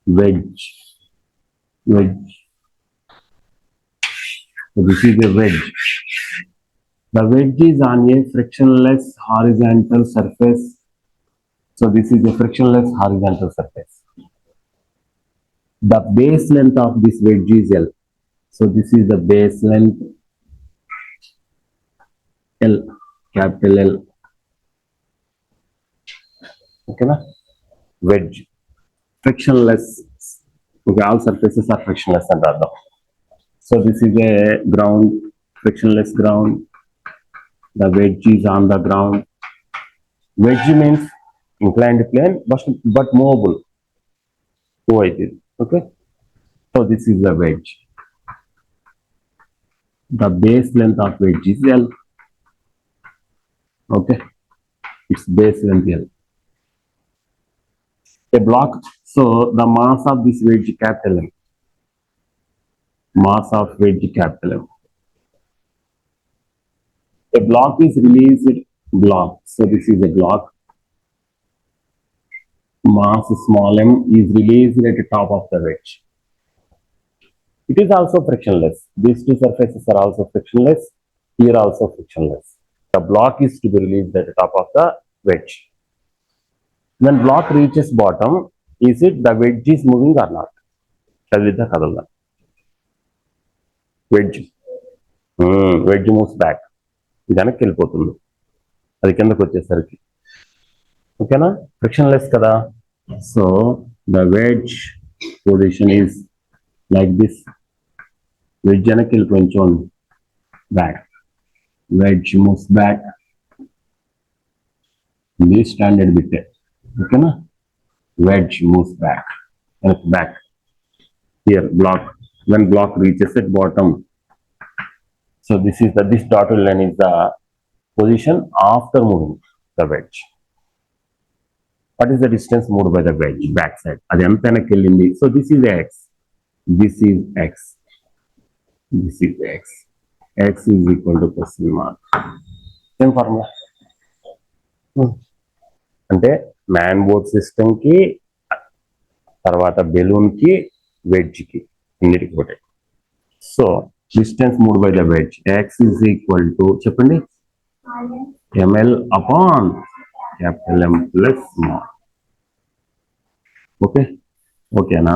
wedge. So this is a wedge. The wedge is on a frictionless horizontal surface. So this is a frictionless horizontal surface. The base length of this wedge is L. So this is the base length L, capital L. Okay, na? Wedge. Frictionless. Okay, all surfaces are frictionless and rather. So this is a ground, frictionless ground. The wedge is on the ground. Wedge means inclined plane, but movable. Okay. So this is the wedge. The base length of wedge is L. Okay. Its base length L. A block. So the mass of this wedge capital M. Mass of wedge capital M. A block is released block. So this is a block. Mass small m is released at the top of the wedge. It is also frictionless. These two surfaces are also frictionless. Here also frictionless. The block is to be released at the top of the wedge. When block reaches bottom, is it the wedge is moving or not? Wedge. Wedge moves back. వెనక్కి వెళ్ళిపోతుంది అది కిందకు వచ్చేసరికి ఓకేనా frictionless కదా so the wedge position is like this wedge వెనక్కి వెళ్ళిపోయింది చూడండి బ్యాక్ వెడ్జ్ మూవ్స్ బ్యాక్ ఇది స్టాండర్డ్ బిట్ ఓకేనా wedge moves back here block when block reaches at bottom. So this dotted line is the position after moving the wedge. What is the distance moved by the wedge? Backside. So this is X. This is X. This is X. X is equal to question mark. Same formula. అంటే man boat system కి తర్వాత balloon కి wedge కి అన్నిటికి ఒకటే so distance move by the wedge x is equal to చెప్పండి ml upon capital M plus small ఓకేనా